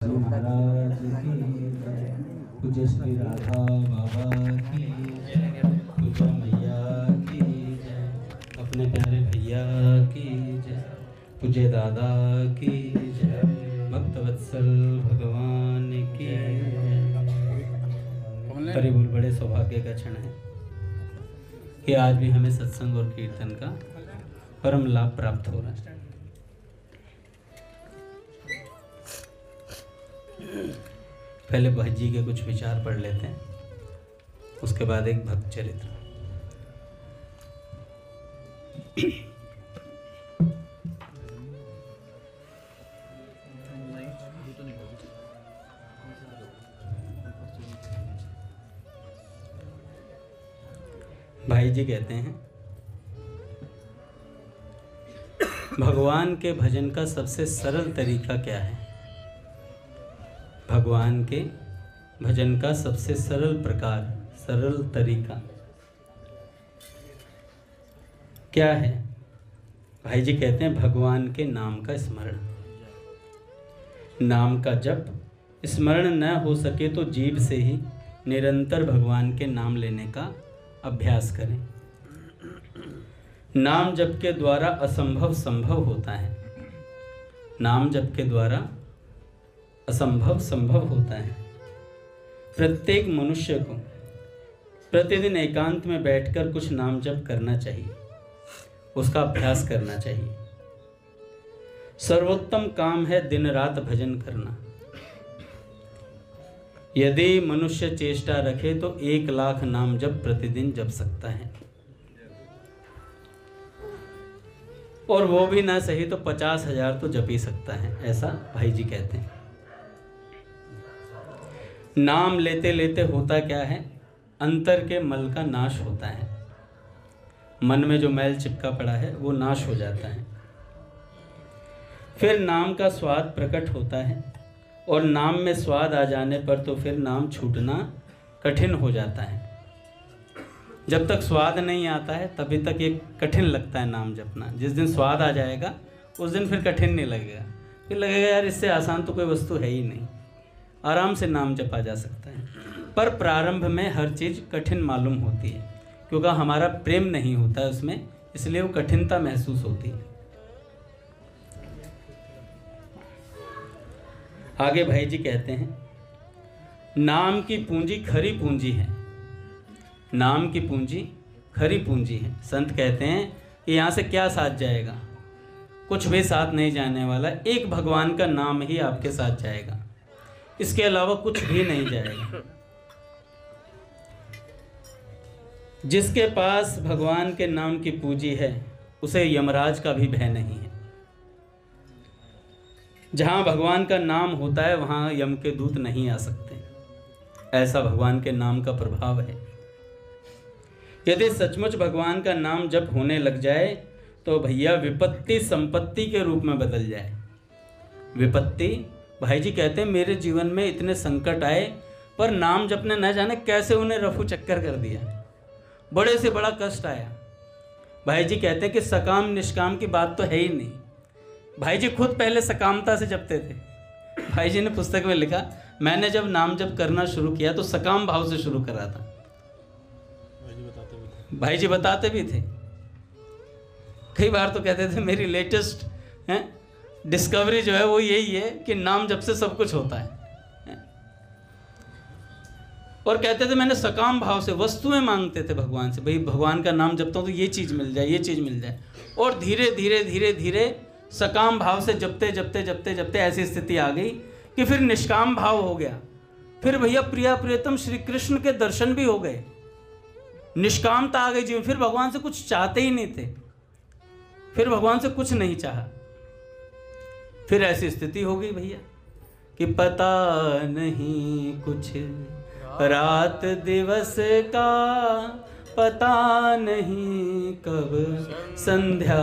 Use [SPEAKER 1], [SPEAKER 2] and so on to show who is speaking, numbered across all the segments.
[SPEAKER 1] महाराज की जय। पूज्य श्री राधा बाबा की जय। पूज्य मैया की जय। अपने प्यारे भैया की जय। पूज्य दादा की जय। भक्त वत्सल भगवान की जय। हरि बोल। बड़े सौभाग्य का क्षण है कि आज भी हमें सत्संग और कीर्तन का परम लाभ प्राप्त हो रहा है। पहले भाई जी के कुछ विचार पढ़ लेते हैं, उसके बाद एक भक्त चरित्र। भाई जी कहते हैं, भगवान के भजन का सबसे सरल तरीका क्या है? भगवान के भजन का सबसे सरल प्रकार, सरल तरीका क्या है? भाई जी कहते हैं, भगवान के नाम का स्मरण। नाम का जप। स्मरण न हो सके तो जीभ से ही निरंतर भगवान के नाम लेने का अभ्यास करें। नाम जप के द्वारा असंभव संभव होता है। नाम जप के द्वारा असंभव संभव होता है। प्रत्येक मनुष्य को प्रतिदिन एकांत में बैठकर कुछ नाम जप करना चाहिए, उसका अभ्यास करना चाहिए। सर्वोत्तम काम है दिन रात भजन करना। यदि मनुष्य चेष्टा रखे तो 1,00,000 नाम जप प्रतिदिन जप सकता है, और वो भी ना सही तो 50,000 तो जप ही सकता है, ऐसा भाई जी कहते हैं। नाम लेते लेते होता क्या है? अंतर के मल का नाश होता है। मन में जो मैल चिपका पड़ा है वो नाश हो जाता है। फिर नाम का स्वाद प्रकट होता है, और नाम में स्वाद आ जाने पर तो फिर नाम छूटना कठिन हो जाता है। जब तक स्वाद नहीं आता है तभी तक ये कठिन लगता है नाम जपना। जिस दिन स्वाद आ जाएगा उस दिन फिर कठिन नहीं लगेगा, फिर लगेगा यार इससे आसान तो कोई वस्तु है ही नहीं, आराम से नाम जपा जा सकता है। पर प्रारंभ में हर चीज़ कठिन मालूम होती है, क्योंकि हमारा प्रेम नहीं होता है उसमें, इसलिए वो कठिनता महसूस होती है। आगे भाई जी कहते हैं, नाम की पूंजी खरी पूंजी है। नाम की पूंजी खरी पूंजी है। संत कहते हैं कि यहाँ से क्या साथ जाएगा? कुछ भी साथ नहीं जाने वाला, एक भगवान का नाम ही आपके साथ जाएगा, इसके अलावा कुछ भी नहीं जाएगा। जिसके पास भगवान के नाम की पूंजी है उसे यमराज का भी भय नहीं है। जहां भगवान का नाम होता है वहां यम के दूत नहीं आ सकते, ऐसा भगवान के नाम का प्रभाव है। यदि सचमुच भगवान का नाम जप होने लग जाए तो भैया विपत्ति संपत्ति के रूप में बदल जाए। विपत्ति, भाई जी कहते हैं, मेरे जीवन में इतने संकट आए पर नाम जपने न जाने कैसे उन्हें रफू चक्कर कर दिया, बड़े से बड़ा कष्ट आया। भाई जी कहते हैं कि सकाम निष्काम की बात तो है ही नहीं। भाई जी खुद पहले सकामता से जपते थे। भाई जी ने पुस्तक में लिखा, मैंने जब नाम जप करना शुरू किया तो सकाम भाव से शुरू करा था। भाई जी बताते भी थे। कई बार तो कहते थे मेरी लेटेस्ट डिस्कवरी जो है वो यही है कि नाम जप से सब कुछ होता है। और कहते थे मैंने सकाम भाव से वस्तुएं मांगते थे भगवान से, भाई भगवान का नाम जपता हूँ तो ये चीज़ मिल जाए, ये चीज़ मिल जाए। और धीरे धीरे धीरे धीरे सकाम भाव से जपते जपते जपते जपते ऐसी स्थिति आ गई कि फिर निष्काम भाव हो गया। फिर भैया प्रिया प्रियतम श्री कृष्ण के दर्शन भी हो गए, निष्कामता आ गई जीवन। फिर भगवान से कुछ चाहते ही नहीं थे, फिर भगवान से कुछ नहीं चाहा। फिर ऐसी स्थिति हो गई भैया कि पता नहीं कुछ रात दिवस का, पता नहीं कब संध्या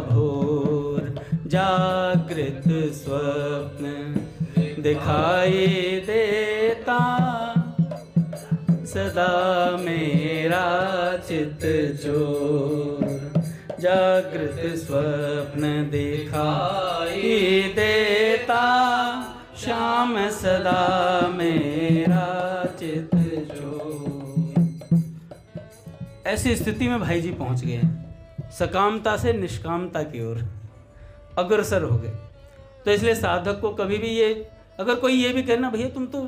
[SPEAKER 1] भोर, जागृत स्वप्न दिखाई देता, सदा मेरा चित चोर, जागृत स्वप्न दिखाई देता, श्याम सदा मेरा चित जो। ऐसी स्थिति में भाई जी पहुंच गए, सकामता से निष्कामता की ओर अग्रसर हो गए। तो इसलिए साधक को कभी भी ये, अगर कोई ये भी कहना भैया तुम तो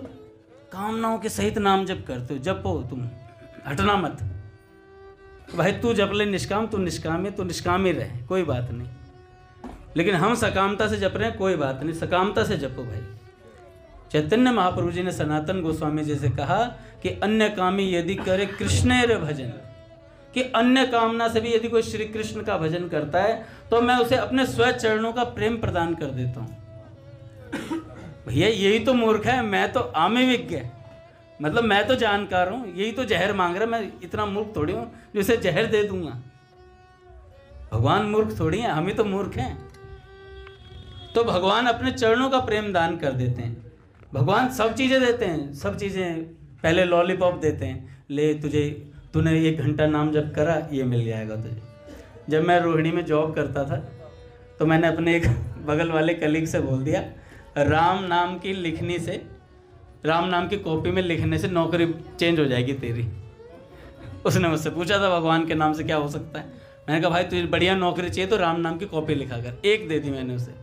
[SPEAKER 1] कामनाओं के सहित नाम जप करते हो, जपो तुम, हटना मत, भाई तू जप ले निष्काम, तू निष्काम है तो निष्काम ही रहे, कोई बात नहीं। लेकिन हम सकामता से जप रहे हैं, कोई बात नहीं, सकामता से जपो भाई। चैतन्य महाप्रभु जी ने सनातन गोस्वामी जी से कहा कि अन्य कामी यदि करे कृष्णेर भजन, कि अन्य कामना से भी यदि कोई श्री कृष्ण का भजन करता है तो मैं उसे अपने स्व चरणों का प्रेम प्रदान कर देता हूँ। भैया यही तो मूर्ख है, मैं तो आमे विज्ञ, मतलब मैं तो जानकार हूँ, यही तो जहर मांग रहा है, मैं इतना मूर्ख थोड़ी हूँ जो इसे जहर दे दूंगा। भगवान मूर्ख थोड़ी हैं, हम ही तो मूर्ख हैं। तो भगवान अपने चरणों का प्रेम दान कर देते हैं। भगवान सब चीज़ें देते हैं, सब चीज़ें, पहले लॉलीपॉप देते हैं, ले तूने 1 घंटा नाम जप करा, ये मिल जाएगा तुझे। जब मैं रोहिणी में जॉब करता था तो मैंने अपने एक बगल वाले कलीग से बोल दिया, राम नाम की लिखनी से, राम नाम की कॉपी में लिखने से नौकरी चेंज हो जाएगी तेरी। उसने मुझसे पूछा था भगवान के नाम से क्या हो सकता है, मैंने कहा भाई तुझे बढ़िया नौकरी चाहिए तो राम नाम की कॉपी लिखा कर। 1 दे दी मैंने उसे,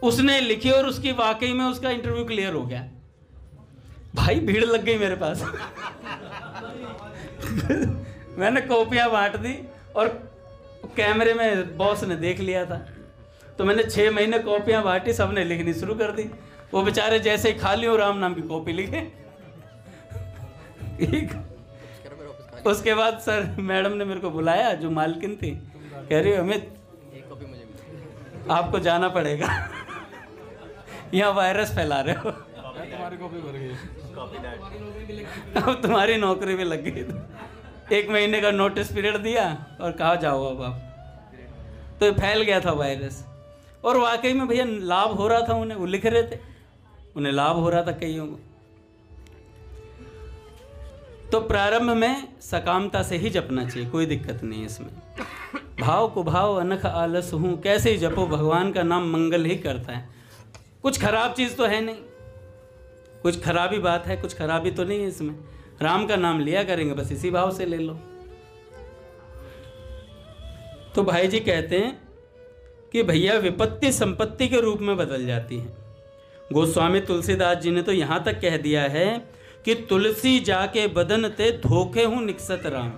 [SPEAKER 1] उसने लिखी और उसकी वाकई में उसका इंटरव्यू क्लियर हो गया। भाई भीड़ लग गई मेरे पास। मैंने कॉपियां बांट दी और कैमरे में बॉस ने देख लिया था, तो मैंने 6 महीने कॉपियां बांटी, सबने लिखनी शुरू कर दी। वो बेचारे जैसे ही खाली हो राम नाम की कॉपी लिखे। उसके बाद सर मैडम ने मेरे को बुलाया, जो मालकिन थी, कह रही अमित आपको जाना पड़ेगा, यहाँ वायरस फैला रहे हो,
[SPEAKER 2] तुम्हारी कॉपी भर गई,
[SPEAKER 1] अब तुम्हारी नौकरी भी लग गई। 1 महीने का नोटिस पीरियड दिया और कहा जाओ अब आप। तो फैल गया था वायरस, और वाकई में भैया लाभ हो रहा था उन्हें, वो लिख रहे थे, उन्हें लाभ हो रहा था कईयों को। तो प्रारंभ में सकामता से ही जपना चाहिए, कोई दिक्कत नहीं है इसमें। भाव को भाव अनख आलस हूँ, कैसे ही जपो, भगवान का नाम मंगल ही करता है। कुछ खराब चीज़ तो है नहीं, कुछ खराबी बात है, कुछ खराबी तो नहीं है इसमें। राम का नाम लिया करेंगे, बस इसी भाव से ले लो। तो भाई जी कहते हैं कि भैया विपत्ति संपत्ति के रूप में बदल जाती है। गोस्वामी तुलसीदास जी ने तो यहाँ तक कह दिया है कि तुलसी जाके बदन ते धोखे हूँ निकसत राम,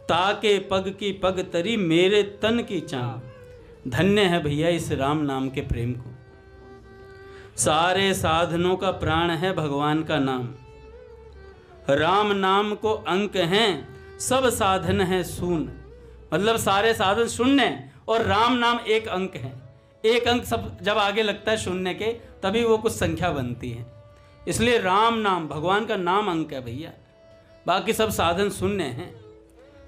[SPEAKER 1] ताके पग की पग तरी मेरे तन की चांद। धन्य है भैया इस राम नाम के प्रेम को। सारे साधनों का प्राण है भगवान का नाम, राम नाम को अंक हैं, सब साधन है शून्य। मतलब सारे साधन शून्य हैं और राम नाम एक अंक है। एक अंक सब जब आगे लगता है शून्य के, तभी वो कुछ संख्या बनती है। इसलिए राम नाम, भगवान का नाम अंक है भैया, बाकी सब साधन शून्य हैं।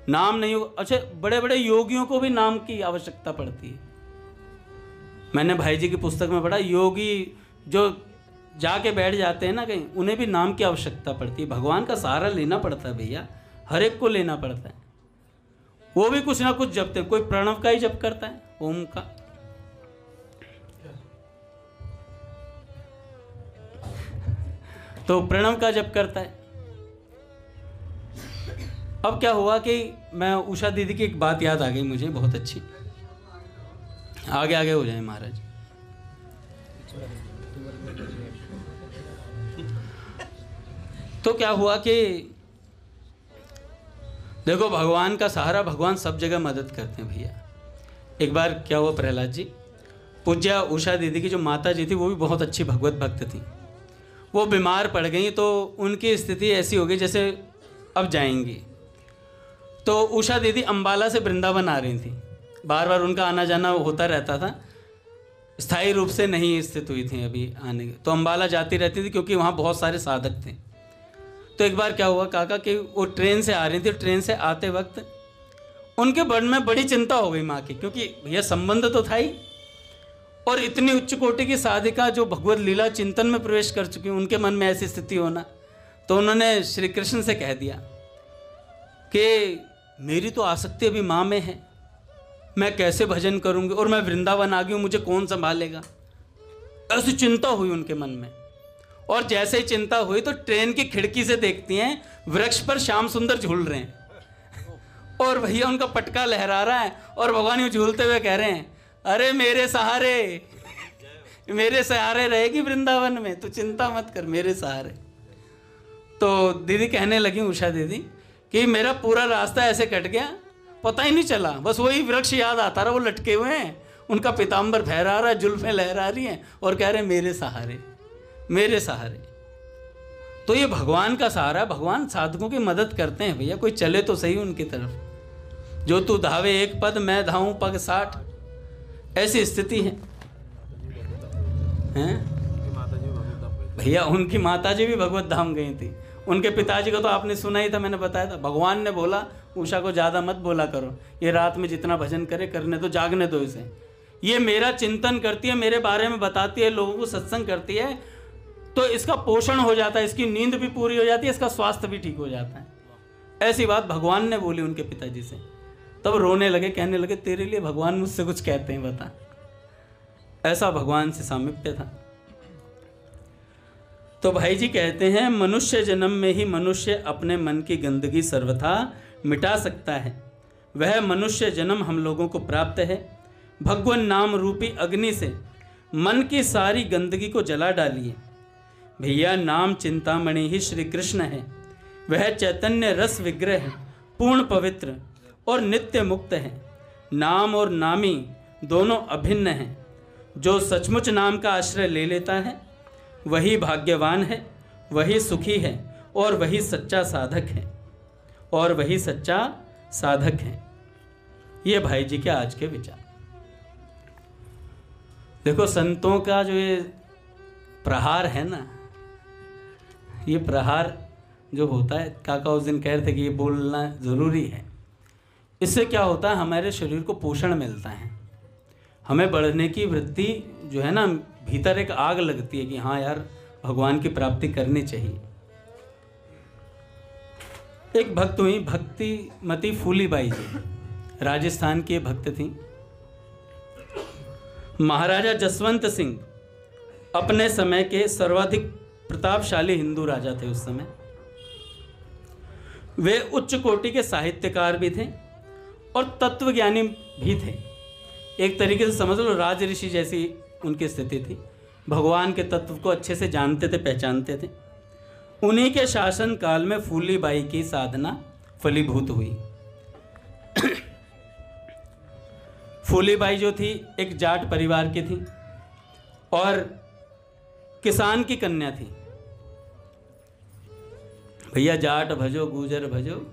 [SPEAKER 1] नाम नहीं हो, अच्छा बड़े बड़े योगियों को भी नाम की आवश्यकता पड़ती है। मैंने भाई जी की पुस्तक में पढ़ा, योगी जो जाके बैठ जाते हैं ना कहीं, उन्हें भी नाम की आवश्यकता पड़ती है। भगवान का सहारा लेना पड़ता है भैया, हर एक को लेना पड़ता है। वो भी कुछ ना कुछ जपते हैं, कोई प्रणव का ही जप करता है, ओम का, तो प्रणव का जप करता है। अब क्या हुआ कि मैं उषा दीदी की एक बात याद आ गई मुझे बहुत अच्छी। आगे आगे हो जाए महाराज। तो क्या हुआ कि देखो भगवान का सहारा, भगवान सब जगह मदद करते हैं भैया। एक बार क्या हुआ, प्रहलाद जी, पूज्या उषा दीदी की जो माता जी थी वो भी बहुत अच्छी भगवत भक्त थी। वो बीमार पड़ गई तो उनकी स्थिति ऐसी हो गई जैसे अब जाएंगी। तो उषा दीदी अंबाला से वृंदावन आ रही थी, बार बार उनका आना जाना होता रहता था, स्थायी रूप से नहीं स्थित हुई थी अभी आने के। तो अंबाला जाती रहती थी क्योंकि वहाँ बहुत सारे साधक थे। तो एक बार क्या हुआ काका कि वो ट्रेन से आ रही थी, ट्रेन से आते वक्त उनके मन में बड़ी चिंता हो गई माँ की, क्योंकि भैया संबंध तो था ही, और इतनी उच्च कोटि की साधिका जो भगवत लीला चिंतन में प्रवेश कर चुकी, उनके मन में ऐसी स्थिति होना। तो उन्होंने श्री कृष्ण से कह दिया कि मेरी तो आसक्ति अभी माँ में है, मैं कैसे भजन करूँगी, और मैं वृंदावन आ गई हूँ, मुझे कौन संभालेगा। ऐसी चिंता हुई उनके मन में। और जैसे ही चिंता हुई तो ट्रेन की खिड़की से देखती हैं वृक्ष पर श्याम सुंदर झूल रहे हैं और भैया उनका पटका लहरा रहा है और भगवान यूँ झूलते हुए कह रहे हैं, अरे मेरे सहारे रहेगी वृंदावन में, तू चिंता मत कर, मेरे सहारे। तो दीदी कहने लगी, उषा दीदी, कि मेरा पूरा रास्ता ऐसे कट गया, पता ही नहीं चला, बस वही वृक्ष याद आता रहा, वो लटके हुए हैं, उनका पीताम्बर फहरा रहा है, जुल्फें लहरा रही हैं और कह रहे हैं मेरे सहारे, मेरे सहारे। तो ये भगवान का सहारा, भगवान साधकों की मदद करते हैं भैया, कोई चले तो सही उनकी तरफ। जो तू धावे एक पद, मैं धाऊं पग 60, ऐसी स्थिति है भैया। उनकी माताजी भी भगवत धाम गई थी, उनके पिताजी को तो आपने सुना ही था, मैंने बताया था। भगवान ने बोला उषा को ज़्यादा मत बोला करो, ये रात में जितना भजन करे करने दो, जागने दो इसे, ये मेरा चिंतन करती है, मेरे बारे में बताती है, लोगों को सत्संग करती है, तो इसका पोषण हो जाता है, इसकी नींद भी पूरी हो जाती है, इसका स्वास्थ्य भी ठीक हो जाता है। ऐसी बात भगवान ने बोली उनके पिताजी से। तब रोने लगे, कहने लगे तेरे लिए भगवान मुझसे कुछ कहते हैं, बता। ऐसा भगवान से सामिप्य था। तो भाई जी कहते हैं, मनुष्य जन्म में ही मनुष्य अपने मन की गंदगी सर्वथा मिटा सकता है। वह मनुष्य जन्म हम लोगों को प्राप्त है। भगवान नाम रूपी अग्नि से मन की सारी गंदगी को जला डालिए। भैया नाम चिंतामणि ही श्री कृष्ण है। वह चैतन्य रस विग्रह है, पूर्ण पवित्र और नित्य मुक्त है। नाम और नामी दोनों अभिन्न हैं। जो सचमुच नाम का आश्रय ले लेता है वही भाग्यवान है, वही सुखी है और वही सच्चा साधक है, और वही सच्चा साधक है। ये भाई जी के आज के विचार। देखो संतों का जो ये प्रहार है ना, ये प्रहार जो होता है, काका उस दिन कह रहे थे कि ये बोलना ज़रूरी है। इससे क्या होता है, हमारे शरीर को पोषण मिलता है, हमें बढ़ने की वृत्ति जो है ना, भीतर एक आग लगती है कि हाँ यार भगवान की प्राप्ति करनी चाहिए। एक भक्त हुई भक्तिमती फूलीबाई जी, राजस्थान की भक्त थी। महाराजा जसवंत सिंह अपने समय के सर्वाधिक प्रतापशाली हिंदू राजा थे उस समय। वे उच्च कोटि के साहित्यकार भी थे और तत्वज्ञानी भी थे। एक तरीके से समझ लो राज ऋषि जैसी उनकी स्थिति थी। भगवान के तत्व को अच्छे से जानते थे, पहचानते थे। उन्हीं के शासन काल में फूलीबाई की साधना फलीभूत हुई। फूलीबाई जो थी एक जाट परिवार की थी और किसान की कन्या थी। भैया जाट भजो गुजर भजो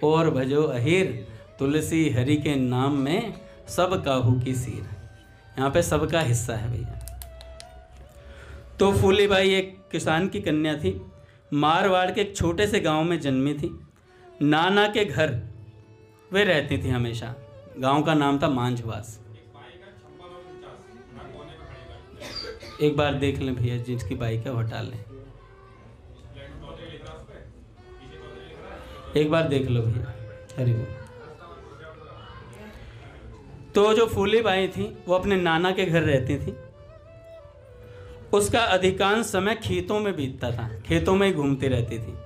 [SPEAKER 1] और भजो अहीर, तुलसी हरि के नाम में सब काहू की सीर। यहाँ पे सबका हिस्सा है भैया। तो फूलीबाई एक किसान की कन्या थी, मारवाड़ के एक छोटे से गांव में जन्मी थी। नाना के घर वे रहती थी हमेशा। गांव का नाम था मांझवास। एक बार देख लें भैया, जिसकी बाइक है हटा लें, एक बार देख लो भैया। हरि बोल। तो जो फूलीबाई थी वो अपने नाना के घर रहती थी। उसका अधिकांश समय खेतों में बीतता था, खेतों में ही घूमती रहती थी।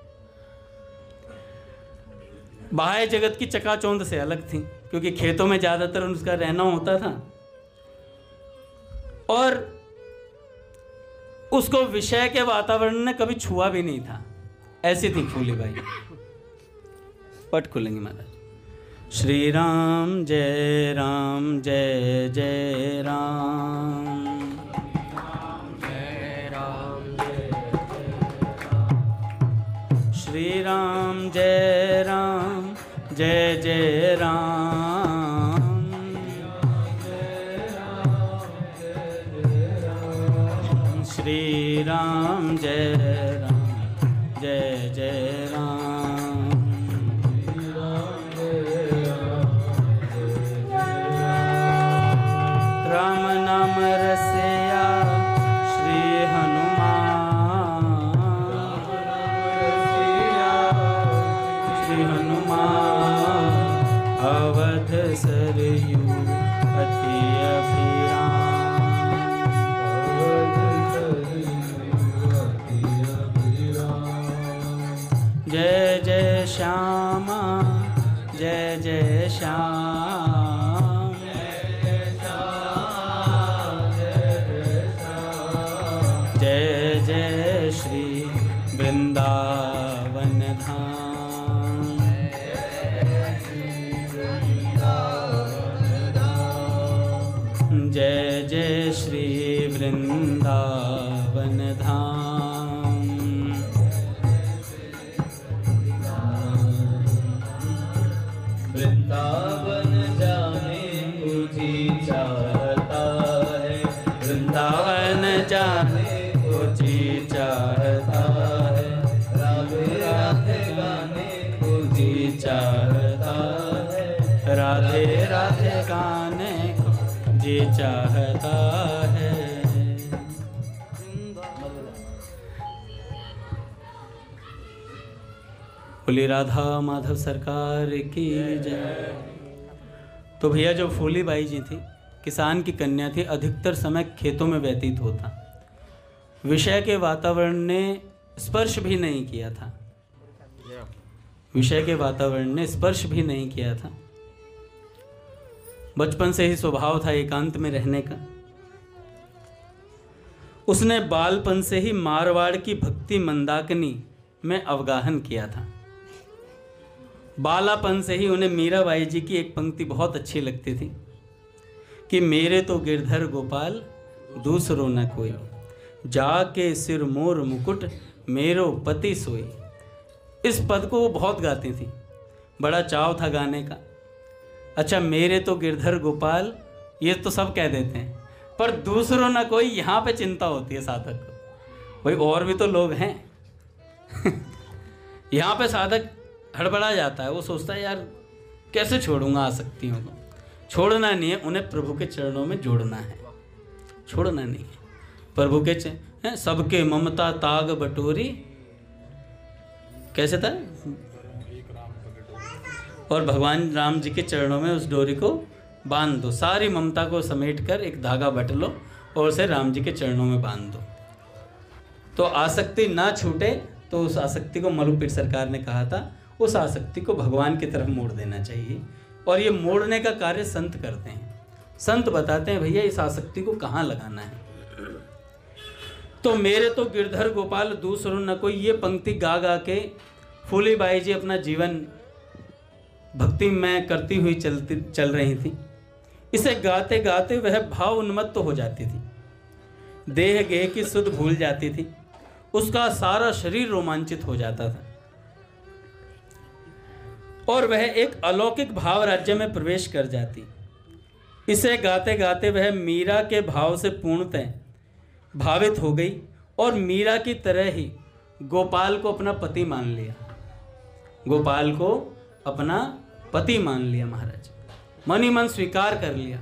[SPEAKER 1] बाह्य जगत की चकाचौंध से अलग थी, क्योंकि खेतों में ज़्यादातर उसका रहना होता था और उसको विषय के वातावरण ने कभी छुआ भी नहीं था। ऐसी थी फूलीबाई। पट खुलेंगे महाराज। श्री राम जय राम जय जय राम, श्री राम जय राम जय जय राम, श्री राम जय राम जय जय राम, राम नाम रसिया श्री हनुमान, श्री हनुमान अवध सरयू अति अभिराम, श्यामा जय जय श्याम, जय जय श्री वृंदावन धाम, जय जय श्री वृंदावन धाम।
[SPEAKER 2] वृंदावन जाने को जी चाहता है,
[SPEAKER 1] वृंदावन जाने को जी चाहता है,
[SPEAKER 2] राधे राधे गाने को
[SPEAKER 1] जी चाहता है, राधे राधे गाने को जी चाहता है। बोली राधा माधव सरकार की जय। तो भैया जो फूली बाई जी थी, किसान की कन्या थी, अधिकतर समय खेतों में व्यतीत होता, विषय के वातावरण ने स्पर्श भी नहीं किया था, विषय के वातावरण ने स्पर्श भी नहीं किया था। बचपन से ही स्वभाव था एकांत में रहने का। उसने बालपन से ही मारवाड़ की भक्ति मंदाकिनी में अवगाहन किया था। बालापन से ही उन्हें मीराबाई जी की एक पंक्ति बहुत अच्छी लगती थी कि मेरे तो गिरधर गोपाल दूसरो न कोई, जाके सिर मोर मुकुट मेरो पति सोई। इस पद को वो बहुत गाती थी, बड़ा चाव था गाने का। अच्छा, मेरे तो गिरधर गोपाल ये तो सब कह देते हैं, पर दूसरों ना कोई, यहाँ पे चिंता होती है साधक को, भाई और भी तो लोग हैं। यहाँ पे साधक हड़बड़ा जाता है, वो सोचता है यार कैसे छोड़ूंगा आसक्तियों को। छोड़ना नहीं है, उन्हें प्रभु के चरणों में जोड़ना है, छोड़ना नहीं है। प्रभु के सबके ममता ताग बटोरी, कैसे था, और भगवान राम जी के चरणों में उस डोरी को बांध दो, सारी ममता को समेट कर एक धागा बट लो और उसे राम जी के चरणों में बांध दो, तो आसक्ति ना छूटे। तो उस आसक्ति को मलुपीठ सरकार ने कहा था, उस आसक्ति को भगवान की तरफ मोड़ देना चाहिए। और ये मोड़ने का कार्य संत करते हैं। संत बताते हैं भैया इस आसक्ति को कहाँ लगाना है। तो मेरे तो गिरधर गोपाल दूसरों न कोई, ये पंक्ति गा गा के फूली बाई जी अपना जीवन भक्ति में करती हुई चल रही थी। इसे गाते गाते वह भाव उन्मत्त हो जाती थी, देह गेह की सुध भूल जाती थी, उसका सारा शरीर रोमांचित हो जाता था और वह एक अलौकिक भाव राज्य में प्रवेश कर जाती। इसे गाते गाते वह मीरा के भाव से पूर्णतः भावित हो गई और मीरा की तरह ही गोपाल को अपना पति मान लिया, गोपाल को अपना पति मान लिया महाराज, मन ही मन स्वीकार कर लिया।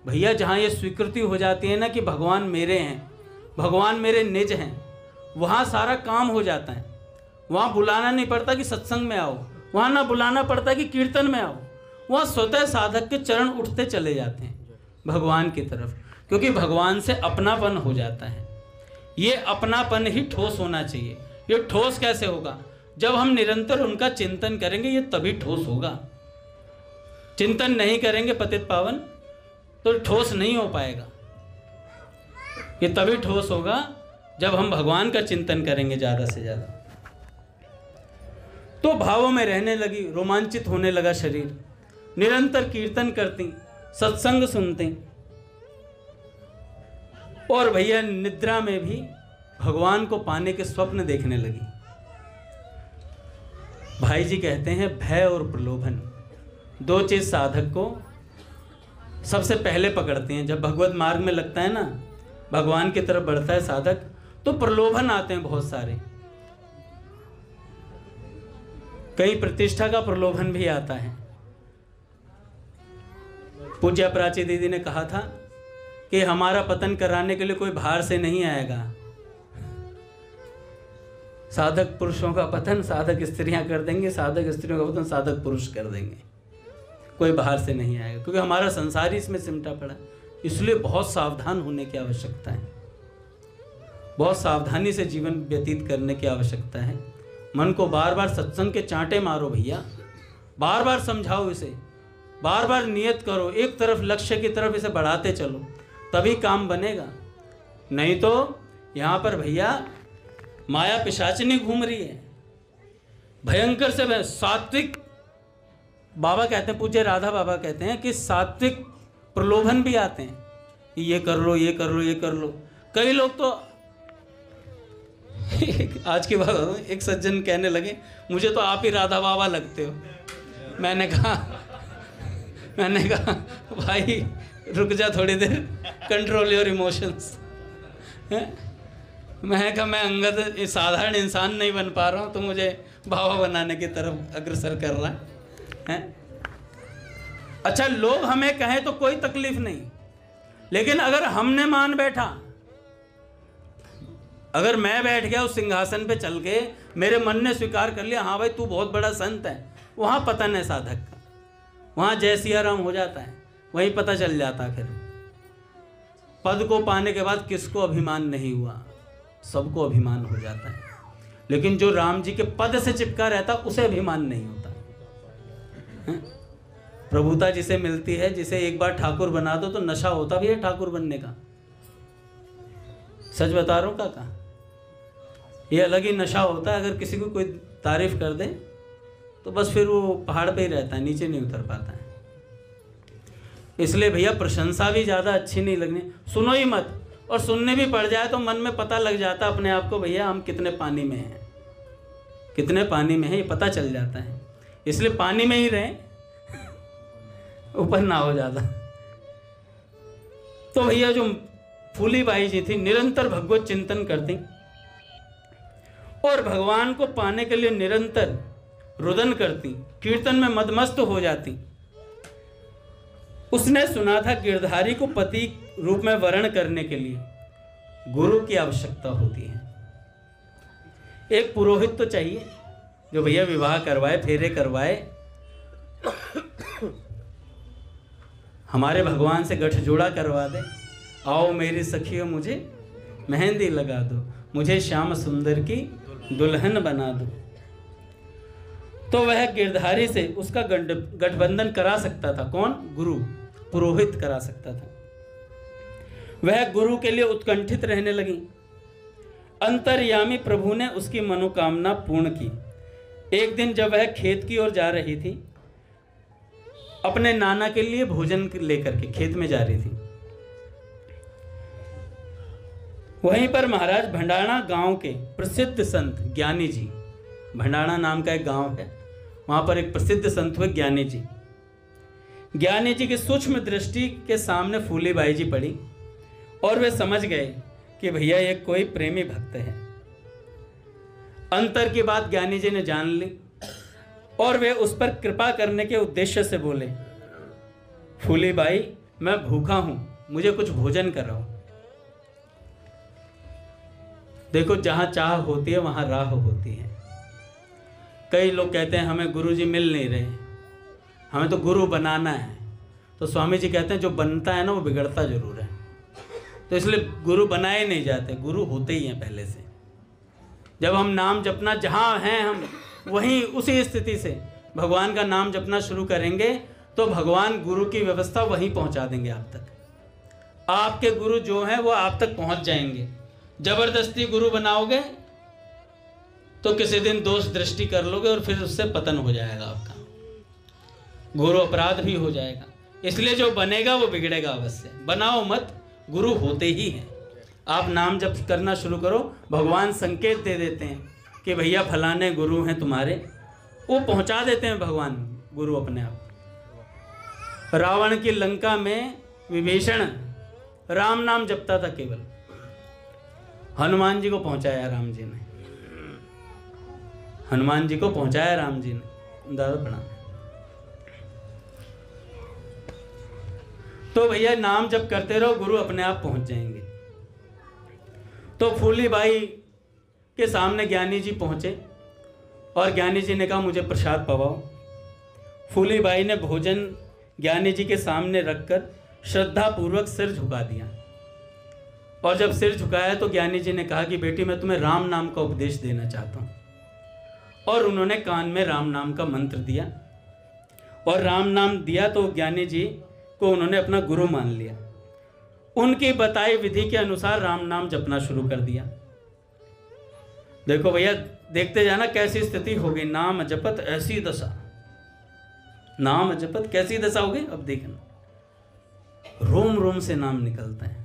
[SPEAKER 1] भैया जहाँ ये स्वीकृति हो जाती है ना कि भगवान मेरे हैं, भगवान मेरे निज हैं, वहाँ सारा काम हो जाता है। वहाँ बुलाना नहीं पड़ता कि सत्संग में आओ, वहाँ ना बुलाना पड़ता कि कीर्तन में आओ, वहाँ स्वतः साधक के चरण उठते चले जाते हैं भगवान की तरफ, क्योंकि भगवान से अपनापन हो जाता है। ये अपनापन ही ठोस होना चाहिए। ये ठोस कैसे होगा? जब हम निरंतर उनका चिंतन करेंगे, ये तभी ठोस होगा। चिंतन नहीं करेंगे पतित पावन तो ठोस नहीं हो पाएगा। ये तभी ठोस होगा जब हम भगवान का चिंतन करेंगे ज़्यादा से ज़्यादा। तो भावों में रहने लगी, रोमांचित होने लगा शरीर, निरंतर कीर्तन करती, सत्संग सुनती और भैया निद्रा में भी भगवान को पाने के स्वप्न देखने लगी। भाई जी कहते हैं भय और प्रलोभन दो चीज साधक को सबसे पहले पकड़ती हैं। जब भगवत मार्ग में लगता है ना, भगवान की तरफ बढ़ता है साधक, तो प्रलोभन आते हैं बहुत सारे। कई प्रतिष्ठा का प्रलोभन भी आता है। पूज्य प्राची दीदी ने कहा था कि हमारा पतन कराने के लिए कोई बाहर से नहीं आएगा। साधक पुरुषों का पतन साधक स्त्रियां कर देंगे, साधक स्त्रियों का पतन साधक पुरुष कर देंगे, कोई बाहर से नहीं आएगा, क्योंकि हमारा संसार ही इसमें सिमटा पड़ा। इसलिए बहुत सावधान होने की आवश्यकता है, बहुत सावधानी से जीवन व्यतीत करने की आवश्यकता है। मन को बार बार सत्संग के चांटे मारो भैया, बार बार समझाओ इसे, बार बार नियत करो, एक तरफ लक्ष्य की तरफ इसे बढ़ाते चलो, तभी काम बनेगा। नहीं तो यहाँ पर भैया माया पिशाचिनी घूम रही है, भयंकर से सात्विक। बाबा कहते हैं, पूज्य राधा बाबा कहते हैं कि सात्विक प्रलोभन भी आते हैं, ये कर लो, ये कर लो, ये कर लो। कई लोग तो आज की बात, एक सज्जन कहने लगे, मुझे तो आप ही राधा बाबा लगते हो। मैंने कहा भाई रुक जा थोड़ी देर, कंट्रोल योर इमोशंस। मैं कहा मैं अंगद साधारण इंसान नहीं बन पा रहा हूँ, तो मुझे बाबा बनाने की तरफ अग्रसर कर रहा है। अच्छा, लोग हमें कहें तो कोई तकलीफ नहीं, लेकिन अगर हमने मान बैठा, अगर मैं बैठ गया उस सिंहासन पे चल के, मेरे मन ने स्वीकार कर लिया, हाँ भाई तू बहुत बड़ा संत है, वहाँ पतन है साधक का, वहाँ जय सिया राम हो जाता है, वहीं पता चल जाता। फिर पद को पाने के बाद किसको अभिमान नहीं हुआ, सबको अभिमान हो जाता है। लेकिन जो राम जी के पद से चिपका रहता उसे अभिमान नहीं होता है? प्रभुता जिसे मिलती है, जिसे एक बार ठाकुर बना दो तो नशा होता भी है ठाकुर बनने का। सच बता रहा हूँ काका, ये अलग ही नशा होता है। अगर किसी को कोई तारीफ कर दे तो बस फिर वो पहाड़ पे ही रहता है, नीचे नहीं उतर पाता है। इसलिए भैया प्रशंसा भी ज़्यादा अच्छी नहीं लगनी, सुनो ही मत, और सुनने भी पड़ जाए तो मन में पता लग जाता अपने आप को, भैया हम कितने पानी में हैं, कितने पानी में हैं, ये पता चल जाता है। इसलिए पानी में ही रहें, ऊपर ना हो जाता। तो भैया जो फूली बाई जी थी, निरंतर भगवत चिंतन करती और भगवान को पाने के लिए निरंतर रुदन करती, कीर्तन में मदमस्त हो जाती। उसने सुना था गिरधारी को पति रूप में वर्ण करने के लिए गुरु की आवश्यकता होती है। एक पुरोहित तो चाहिए जो भैया विवाह करवाए, फेरे करवाए, हमारे भगवान से गठजोड़ा करवा दे। आओ मेरी सखियों मुझे मेहंदी लगा दो, मुझे श्याम सुंदर की दुल्हन बना दो। तो वह गिरधारी से उसका गठबंधन करा सकता था। कौन? गुरु, पुरोहित करा सकता था। वह गुरु के लिए उत्कंठित रहने लगी। अंतर्यामी प्रभु ने उसकी मनोकामना पूर्ण की। एक दिन जब वह खेत की ओर जा रही थी, अपने नाना के लिए भोजन लेकर के खेत में जा रही थी, वहीं पर महाराज भंडाणा गांव के प्रसिद्ध संत ज्ञानी जी, भंडाणा नाम का एक गांव है, वहां पर एक प्रसिद्ध संत हुए ज्ञानी जी। ज्ञानी जी की सूक्ष्म दृष्टि के सामने फूली बाई जी पड़ी और वे समझ गए कि भैया ये कोई प्रेमी भक्त है। अंतर की बात ज्ञानी जी ने जान ली और वे उस पर कृपा करने के उद्देश्य से बोले, फूली बाई मैं भूखा हूं, मुझे कुछ भोजन कराओ। देखो, जहां चाह होती है वहां राह होती है। कई लोग कहते हैं हमें गुरुजी मिल नहीं रहे, हमें तो गुरु बनाना है। तो स्वामी जी कहते हैं जो बनता है ना वो बिगड़ता जरूर है। तो इसलिए गुरु बनाए नहीं जाते, गुरु होते ही हैं पहले से। जब हम नाम जपना, जहाँ हैं हम वहीं उसी स्थिति से भगवान का नाम जपना शुरू करेंगे तो भगवान गुरु की व्यवस्था वहीं पहुंचा देंगे आप तक। आपके गुरु जो हैं वो आप तक पहुंच जाएंगे। जबरदस्ती गुरु बनाओगे तो किसी दिन दोष दृष्टि कर लोगे और फिर उससे पतन हो जाएगा आपका, गुरु अपराध भी हो जाएगा। इसलिए जो बनेगा वो बिगड़ेगा अवश्य। बनाओ मत, गुरु होते ही हैं। आप नाम जप करना शुरू करो, भगवान संकेत दे देते हैं कि भैया फलाने गुरु हैं तुम्हारे, वो पहुंचा देते हैं भगवान गुरु अपने आप। रावण की लंका में विभीषण राम नाम जपता था केवल, हनुमान जी को पहुंचाया राम जी ने, हनुमान जी को पहुंचाया राम जी ने। दादा प्रणाम। तो भैया नाम जप करते रहो, गुरु अपने आप पहुंच जाएंगे। तो फूली बाई के सामने ज्ञानी जी पहुंचे और ज्ञानी जी ने कहा मुझे प्रसाद पवाओ। फूली बाई ने भोजन ज्ञानी जी के सामने रखकर श्रद्धा पूर्वक सिर झुका दिया। और जब सिर झुकाया तो ज्ञानी जी ने कहा कि बेटी मैं तुम्हें राम नाम का उपदेश देना चाहता हूँ। और उन्होंने कान में राम नाम का मंत्र दिया, और राम नाम दिया तो ज्ञानी जी को उन्होंने अपना गुरु मान लिया। उनकी बताई विधि के अनुसार राम नाम जपना शुरू कर दिया। देखो भैया, देखते जाना कैसी स्थिति हो गई। नाम जपत ऐसी दशा, नाम जपत कैसी दशा हो गई। अब देखना, रोम रोम से नाम निकलते हैं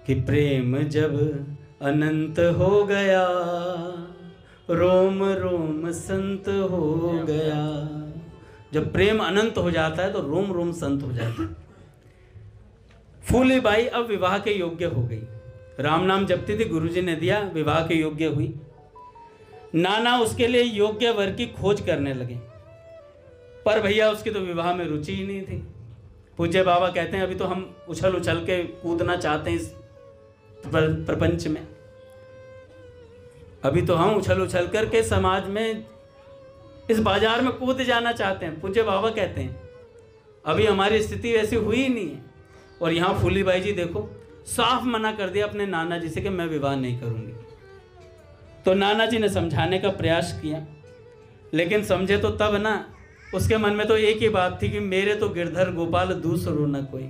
[SPEAKER 1] कि प्रेम जब अनंत हो गया, रोम रोम संत हो गया। जब प्रेम अनंत हो जाता है तो रोम रोम संत हो जाता है। फूलीबाई अब विवाह के योग्य हो गई। राम नाम जपती थी, गुरुजी ने दिया, विवाह के योग्य हुई। नाना उसके लिए योग्य वर की खोज करने लगे, पर भैया उसकी तो विवाह में रुचि ही नहीं थी। पूज्य बाबा कहते हैं अभी तो हम उछल उछल के कूदना चाहते हैं इस प्रपंच में, अभी तो हम उछल उछल करके समाज में इस बाजार में कूद जाना चाहते हैं। पूज्य बाबा कहते हैं अभी हमारी स्थिति वैसी हुई ही नहीं है। और यहाँ फूलीबाई जी देखो, साफ मना कर दिया अपने नाना जी से कि मैं विवाह नहीं करूंगी। तो नाना जी ने समझाने का प्रयास किया, लेकिन समझे तो तब ना, उसके मन में तो एक ही बात थी कि मेरे तो गिरधर गोपाल दूसरो न कोई,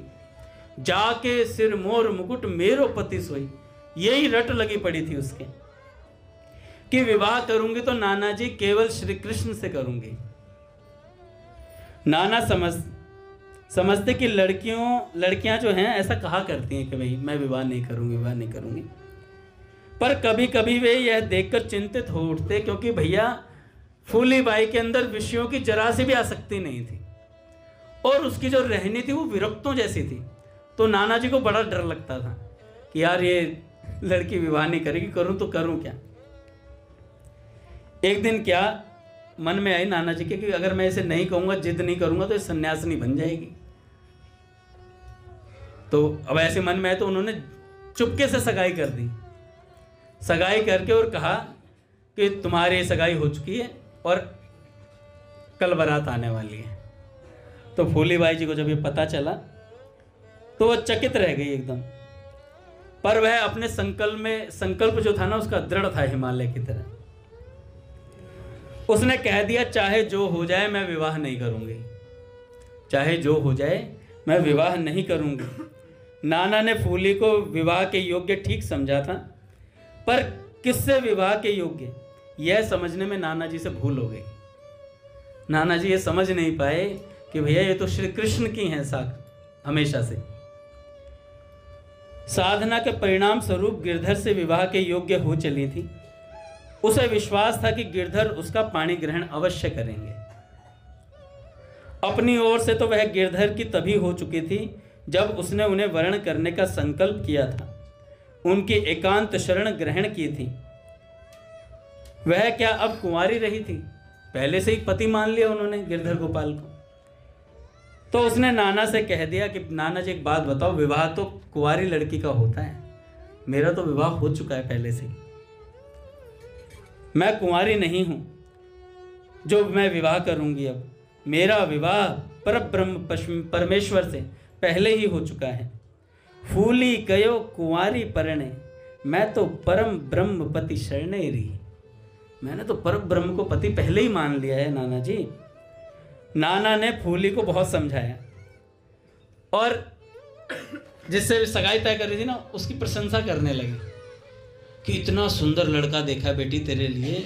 [SPEAKER 1] जाके सिर मोर मुकुट मेरो पति सोई। यही रट लगी पड़ी थी उसके कि विवाह करूंगी तो नाना जी केवल श्री कृष्ण से करूंगी। नाना समझते कि लड़कियां जो हैं ऐसा कहा करती हैं कि भाई मैं विवाह नहीं करूंगी, विवाह नहीं करूंगी। पर कभी कभी वे यह देखकर चिंतित हो उठते, क्योंकि भैया फूलीबाई के अंदर विषयों की जरा सी भी आसक्ति नहीं थी, और उसकी जो रहनी थी वो विरक्तों जैसी थी। तो नाना जी को बड़ा डर लगता था कि यार ये लड़की विवाह नहीं करेगी, करूं तो करूं क्या। एक दिन क्या मन में आई नाना जी के कि अगर मैं इसे नहीं कहूंगा, जिद नहीं करूंगा तो ये सन्यासिनी बन जाएगी। तो अब ऐसे मन में आए तो उन्होंने चुपके से सगाई कर दी। सगाई करके और कहा कि तुम्हारी सगाई हो चुकी है और कल बारात आने वाली है। तो फूलीबाई जी को जब ये पता चला तो वह चकित रह गई एकदम, पर वह अपने संकल्प जो था ना उसका दृढ़ था हिमालय की तरह। उसने कह दिया चाहे जो हो जाए मैं विवाह नहीं करूंगी, चाहे जो हो जाए मैं विवाह नहीं करूंगी। नाना ने फूली को विवाह के योग्य ठीक समझा था, पर किससे विवाह के योग्य यह समझने में नाना जी से भूल हो गई। नाना जी ये समझ नहीं पाए कि भैया ये तो श्री कृष्ण की हैं साख हमेशा से। साधना के परिणाम स्वरूप गिरधर से विवाह के योग्य हो चली थी। उसे विश्वास था कि गिरधर उसका पाणी ग्रहण अवश्य करेंगे। अपनी ओर से तो वह गिरधर की तभी हो चुकी थी जब उसने उन्हें वर्ण करने का संकल्प किया था, उनकी एकांत शरण ग्रहण की थी। वह क्या अब कुंवारी रही थी, पहले से ही पति मान लिया उन्होंने गिरधर गोपाल को। तो उसने नाना से कह दिया कि नाना जी एक बात बताओ, विवाह तो कुंवारी लड़की का होता है, मेरा तो विवाह हो चुका है पहले से, मैं कुंवारी नहीं हूं जो मैं विवाह करूंगी। अब मेरा विवाह परब्रह्म परमेश्वर से पहले ही हो चुका है। फूली कयो कुंवारी परणे, मैं तो परम ब्रह्म पति शरणे रही। मैंने तो परम ब्रह्म को पति पहले ही मान लिया है नाना जी। नाना ने फूली को बहुत समझाया और जिससे सगाई तय कर रही थी ना उसकी प्रशंसा करने लगी कि इतना सुंदर लड़का देखा बेटी तेरे लिए,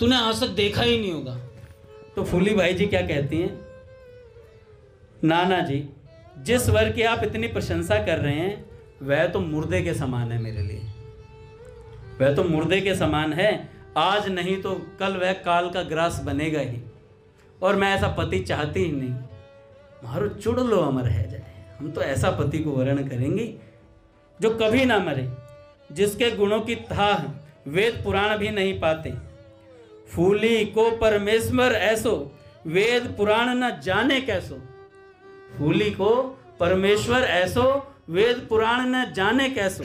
[SPEAKER 1] तूने आज तक देखा ही नहीं होगा। तो फूली भाई जी क्या कहती हैं, नाना जी जिस वर की आप इतनी प्रशंसा कर रहे हैं वह तो मुर्दे के समान है मेरे लिए, वह तो मुर्दे के समान है। आज नहीं तो कल वह काल का ग्रास बनेगा ही, और मैं ऐसा पति चाहती ही नहीं। मारो चुड़ लो अमर रह जाए, हम तो ऐसा पति को वर्ण करेंगे जो कभी ना मरे, जिसके गुणों की थाह वेद पुराण भी नहीं पाते। फूली को परमेश्वर ऐसो, वेद पुराण न जाने कैसो। फूली को परमेश्वर ऐसो, वेद पुराण न जाने कैसो।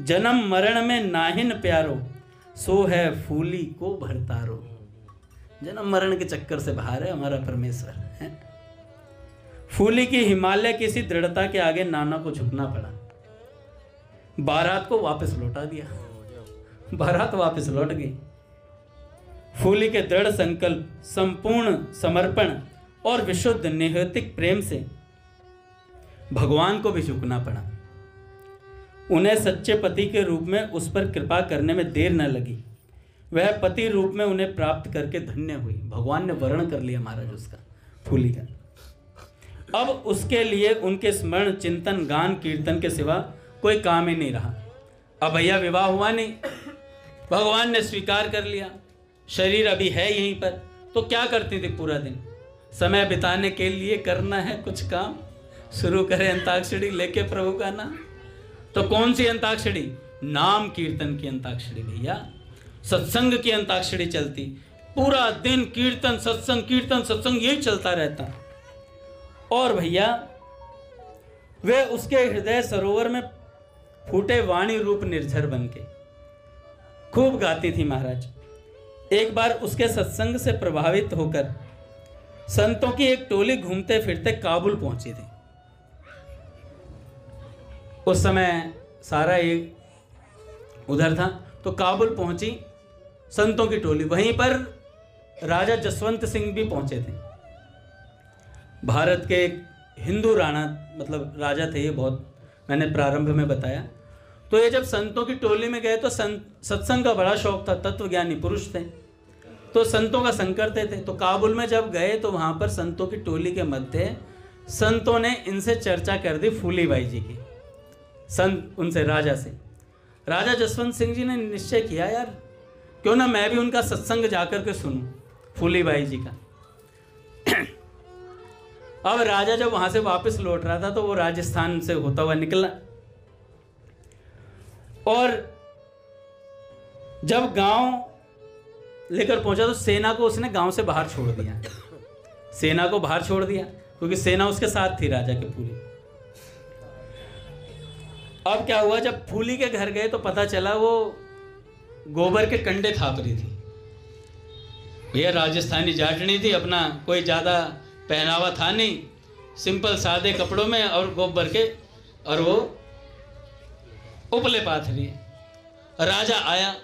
[SPEAKER 1] जन्म मरण में नाहिन प्यारो, सो है फूली को भरतारो। जन्म मरण के चक्कर से बाहर है हमारा परमेश्वर है। फूली की हिमालय की सी दृढ़ता के आगे नाना को झुकना पड़ा। बारात को वापस लौटा दिया। बारात वापस लौट गई। फूली के दृढ़ संकल्प, संपूर्ण समर्पण और विशुद्ध नैतिक प्रेम से भगवान को भी झुकना पड़ा। उन्हें सच्चे पति के रूप में उस पर कृपा करने में देर न लगी। वह पति रूप में उन्हें प्राप्त करके धन्य हुई। भगवान ने वर्ण कर लिया महाराज उसका, फूली का। अब उसके लिए उनके स्मरण, चिंतन, गान, कीर्तन के सिवा कोई काम ही नहीं रहा। अब भैया विवाह हुआ नहीं, भगवान ने स्वीकार कर लिया, शरीर अभी है यहीं पर, तो क्या करती थी पूरा दिन? समय बिताने के लिए करना है कुछ काम, शुरू करें अंताक्षरी लेके प्रभु का नाम। तो कौन सी अंताक्षरी? नाम कीर्तन की अंताक्षरी भैया, सत्संग की अंताक्षरी चलती। पूरा दिन कीर्तन सत्संग यही चलता रहता। और भैया वे उसके हृदय सरोवर में फूटे वाणी रूप निर्झर बन के खूब गाती थी महाराज। एक बार उसके सत्संग से प्रभावित होकर संतों की एक टोली घूमते फिरते काबुल पहुंची थी। उस समय सारा एक उधर था, तो काबुल पहुंची संतों की टोली। वहीं पर राजा जसवंत सिंह भी पहुंचे थे। भारत के एक हिंदू राणा, मतलब राजा थे ये, बहुत मैंने प्रारंभ में बताया। तो ये जब संतों की टोली में गए तो सत्संग का बड़ा शौक था, तत्वज्ञानी पुरुष थे, तो संतों का संग करते थे। तो काबुल में जब गए तो वहाँ पर संतों की टोली के मध्य संतों ने इनसे चर्चा कर दी फूलीबाई जी की। संत उनसे, राजा से, राजा जसवंत सिंह जी ने निश्चय किया, यार क्यों ना मैं भी उनका सत्संग जाकर के सुनूं, फूलीबाई जी का। अब राजा जब वहां से वापस लौट रहा था तो वो राजस्थान से होता हुआ निकला, और जब गांव लेकर पहुंचा तो सेना को उसने गांव से बाहर छोड़ दिया। सेना को बाहर छोड़ दिया क्योंकि सेना उसके साथ थी राजा के पूरी। अब क्या हुआ, जब फूली के घर गए तो पता चला वो गोबर के कंडे थाप रही थी। भैया राजस्थानी जाटनी थी, अपना कोई ज़्यादा पहनावा था नहीं, सिंपल सादे कपड़ों में और गोबर के, और वो उपले पाथ रही है। राजा आया,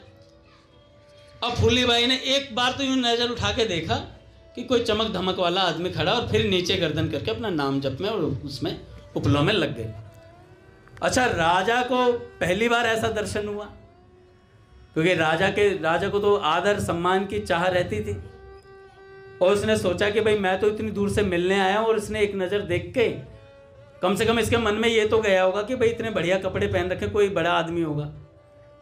[SPEAKER 1] अब फूलीबाई ने एक बार तो यूं नजर उठा के देखा कि कोई चमक धमक वाला आदमी खड़ा, और फिर नीचे गर्दन करके अपना नाम जप में और उसमें उपलों में लग गए। अच्छा, राजा को पहली बार ऐसा दर्शन हुआ, क्योंकि राजा को तो आदर सम्मान की चाह रहती थी, और उसने सोचा कि भाई मैं तो इतनी दूर से मिलने आया हूं, और इसने एक नज़र देख के कम से कम इसके मन में ये तो गया होगा कि भाई इतने बढ़िया कपड़े पहन रखे, कोई बड़ा आदमी होगा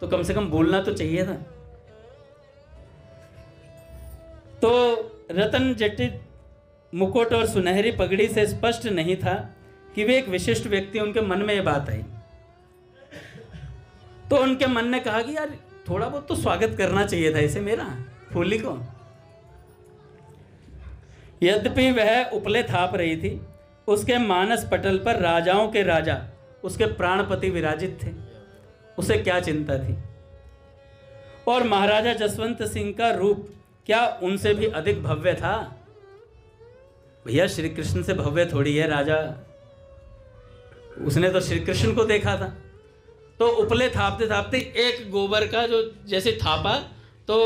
[SPEAKER 1] तो कम से कम बोलना तो चाहिए था। तो रतन जटित मुकुट और सुनहरी पगड़ी से स्पष्ट नहीं था कि वे एक विशिष्ट व्यक्ति, उनके मन में ये बात आई। तो उनके मन ने कहा कि यार थोड़ा बहुत तो स्वागत करना चाहिए था इसे, मेरा फूली को। यद्यपि वह उपले थाप रही थी, उसके मानस पटल पर राजाओं के राजा, उसके प्राणपति विराजित थे। उसे क्या चिंता थी? और महाराजा जसवंत सिंह का रूप क्या उनसे भी अधिक भव्य था? भैया श्री कृष्ण से भव्य थोड़ी है राजा, उसने तो श्री कृष्ण को देखा था। तो उपले थापते थापते एक गोबर का जो जैसे थापा, तो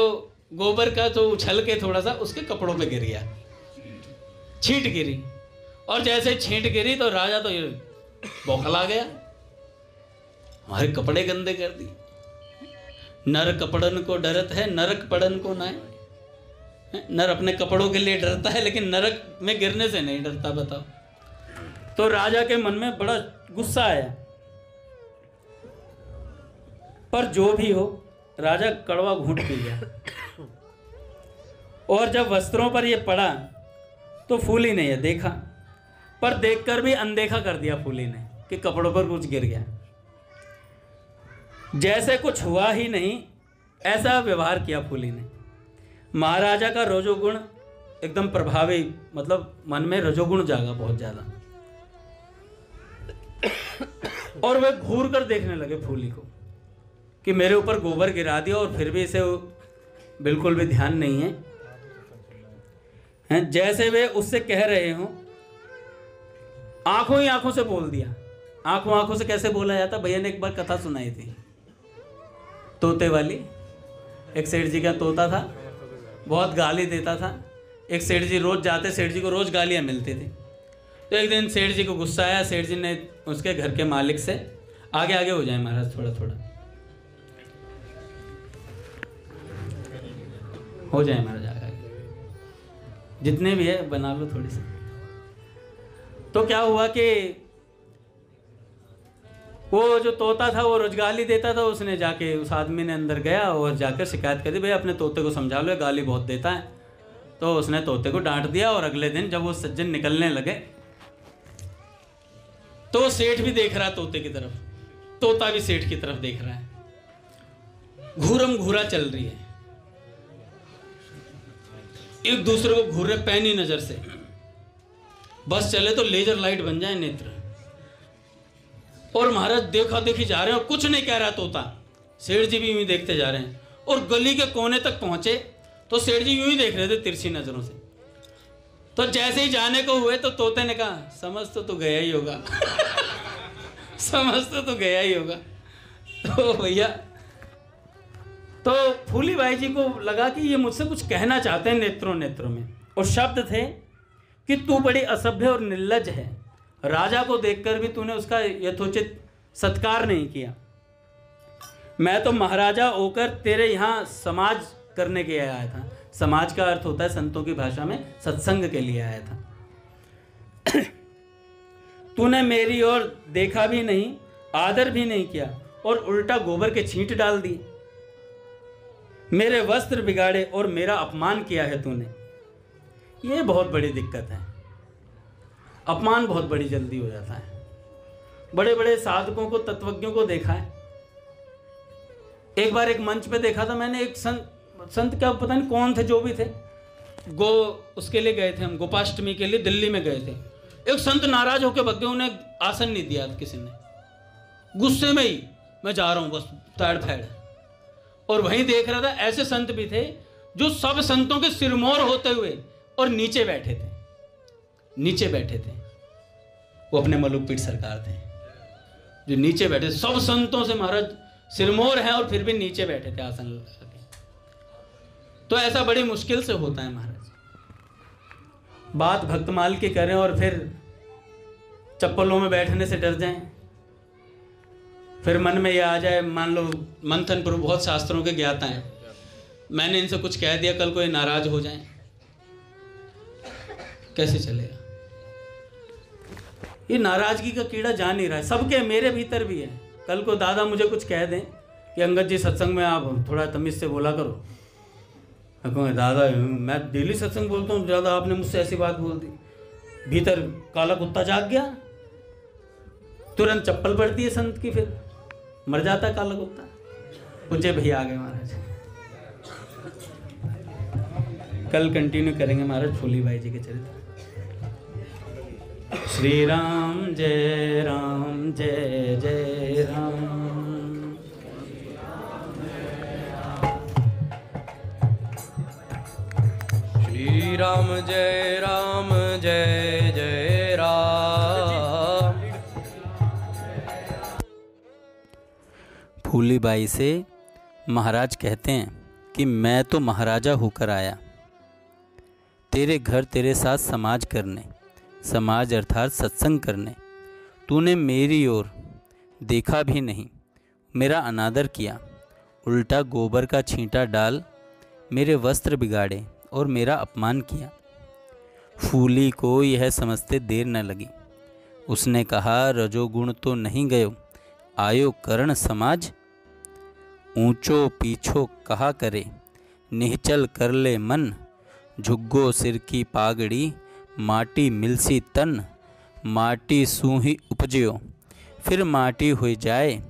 [SPEAKER 1] गोबर का तो उछल के थोड़ा सा उसके कपड़ों पे गिर गया, छींट गिरी, और जैसे छींट गिरी तो राजा तो ये बौखला गया, हमारे कपड़े गंदे कर दिए। नर कपड़न को डरत है, नरक पड़न को नाय। नर अपने कपड़ों के लिए डरता है, लेकिन नरक में गिरने से नहीं डरता, बताओ। तो राजा के मन में बड़ा गुस्सा आया, पर जो भी हो राजा कड़वा घूंट पी गया। और जब वस्त्रों पर यह पड़ा तो फूली ने यह देखा, पर देखकर भी अनदेखा कर दिया फूली ने कि कपड़ों पर कुछ गिर गया। जैसे कुछ हुआ ही नहीं ऐसा व्यवहार किया फूली ने। महाराजा का रजोगुण एकदम प्रभावी, मतलब मन में रजोगुण जागा बहुत ज्यादा, और वे घूर कर देखने लगे फूली को कि मेरे ऊपर गोबर गिरा दिया और फिर भी इसे बिल्कुल भी ध्यान नहीं है। जैसे वे उससे कह रहे हों, आंखों ही आंखों से बोल दिया। आंखों आंखों से कैसे बोला जाता? भैया ने एक बार कथा सुनाई थी तोते वाली, एक सेठ जी का तोता था, बहुत गाली देता था। एक सेठ जी रोज़ जाते, सेठ जी को रोज़ गालियाँ मिलती थी। तो एक दिन सेठ जी को गुस्सा आया, सेठ जी ने उसके घर के मालिक से, आगे आगे हो जाए महाराज, थोड़ा थोड़ा हो जाए महाराज, आगे जितने भी है बना लो थोड़ी सी। तो क्या हुआ कि वो जो तोता था वो रोज गाली देता था। उसने जाके, उस आदमी ने अंदर गया और जाकर शिकायत कर दी, भाई अपने तोते को समझा लो, गाली बहुत देता है। तो उसने तोते को डांट दिया। और अगले दिन जब वो सज्जन निकलने लगे तो सेठ भी देख रहा तोते की तरफ, तोता भी सेठ की तरफ देख रहा है। घूरम घूरा चल रही है, एक दूसरे को घूर रहे पैनी नजर से। बस चले तो लेजर लाइट बन जाए नेत्र। और महाराज देखा देखी जा रहे हैं और कुछ नहीं कह रहा तोता, सेठ जी भी यूं ही देखते जा रहे हैं। और गली के कोने तक पहुंचे तो सेठ जी यूं ही देख रहे थे तिरछी नजरों से। तो जैसे ही जाने को हुए तो तोते ने कहा, समझ तो गया ही होगा समझ तो गया ही होगा। तो भैया, तो फूली बाई जी को लगा कि ये मुझसे कुछ कहना चाहते हैं नेत्रों नेत्रों में। और शब्द थे कि तू बड़ी असभ्य और निर्लज है, राजा को देखकर भी तूने उसका यथोचित सत्कार नहीं किया। मैं तो महाराजा होकर तेरे यहाँ समाज करने के लिए आया था। समाज का अर्थ होता है संतों की भाषा में सत्संग के लिए आया था। तूने मेरी ओर देखा भी नहीं, आदर भी नहीं किया और उल्टा गोबर के छींट डाल दी। मेरे वस्त्र बिगाड़े और मेरा अपमान किया है तूने। ये बहुत बड़ी दिक्कत है, अपमान बहुत बड़ी जल्दी हो जाता है। बड़े बड़े साधकों को, तत्वज्ञों को देखा है। एक बार एक मंच पे देखा था मैंने, एक संत क्या पता नहीं कौन थे, जो भी थे, उसके लिए गए थे हम, गोपाष्टमी के लिए दिल्ली में गए थे। एक संत नाराज होकर भग गए, उन्हें आसन नहीं दिया किसी ने, गुस्से में ही मैं जा रहा हूँ बस ताड़ फैड़। और वहीं देख रहा था ऐसे संत भी थे जो सब संतों के सिरमौर होते हुए और नीचे बैठे थे, नीचे बैठे थे। वो अपने मलुक पीठ सरकार थे जो नीचे बैठे, सब संतों से महाराज सिरमौर हैं और फिर भी नीचे बैठे थे आसन लगा के। तो ऐसा बड़ी मुश्किल से होता है महाराज। बात भक्तमाल की करें और फिर चप्पलों में बैठने से डर जाएं, फिर मन में यह आ जाए, मान लो मंथन प्रभु बहुत शास्त्रों के ज्ञाता हैं, मैंने इनसे कुछ कह दिया, कल को ये नाराज हो जाएं, कैसे चलेगा? ये नाराजगी का कीड़ा जा नहीं रहा है, सबके, मेरे भीतर भी है। कल को दादा मुझे कुछ कह दें कि अंगद जी सत्संग में आप थोड़ा तमीज़ से बोला करो, मैं कहूँगा दादा मैं डेली सत्संग बोलता हूँ, ज़्यादा आपने मुझसे ऐसी बात बोल दी। भीतर काला कुत्ता जाग गया, तुरंत चप्पल पड़ती है संत की, फिर मर जाता है काला कुत्ता। पूछे भैया आ गए महाराज। कल कंटिन्यू करेंगे महाराज फूली बाई जी के चरित्र। श्री राम जय राम, जय जय राम।
[SPEAKER 2] श्री राम जय राम, जय जय राम।
[SPEAKER 1] फूली बाई से महाराज कहते हैं कि मैं तो महाराजा होकर आया तेरे घर, तेरे साथ समाज करने, समाज अर्थात सत्संग करने। तूने मेरी ओर देखा भी नहीं, मेरा अनादर किया, उल्टा गोबर का छींटा डाल मेरे वस्त्र बिगाड़े और मेरा अपमान किया। फूली को यह समझते देर न लगी। उसने कहा, रजोगुण तो नहीं गयो, आयो करण समाज। ऊंचो पीछो कहा करे, निहचल कर ले मन। झुग्गो सिर की पागड़ी, माटी मिलसी तन। माटी सूही उपजयो, फिर माटी हो जाए।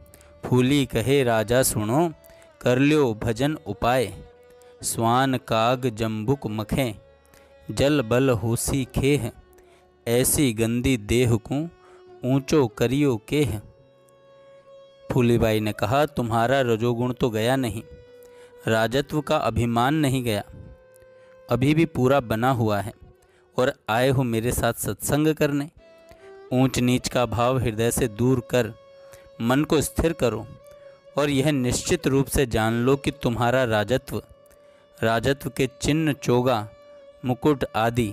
[SPEAKER 1] फूली कहे, राजा सुनो, कर ल्यो भजन उपाय। स्वान काग जम्बुक मखें, जल बल होसी खेह। ऐसी गंदी देह को ऊंचो करियो केह। फूलीबाई ने कहा, तुम्हारा रजोगुण तो गया नहीं, राजत्व का अभिमान नहीं गया, अभी भी पूरा बना हुआ है, और आए हो मेरे साथ सत्संग करने। ऊंच नीच का भाव हृदय से दूर कर मन को स्थिर करो और यह निश्चित रूप से जान लो कि तुम्हारा राजत्व के चिन्ह, चोगा, मुकुट आदि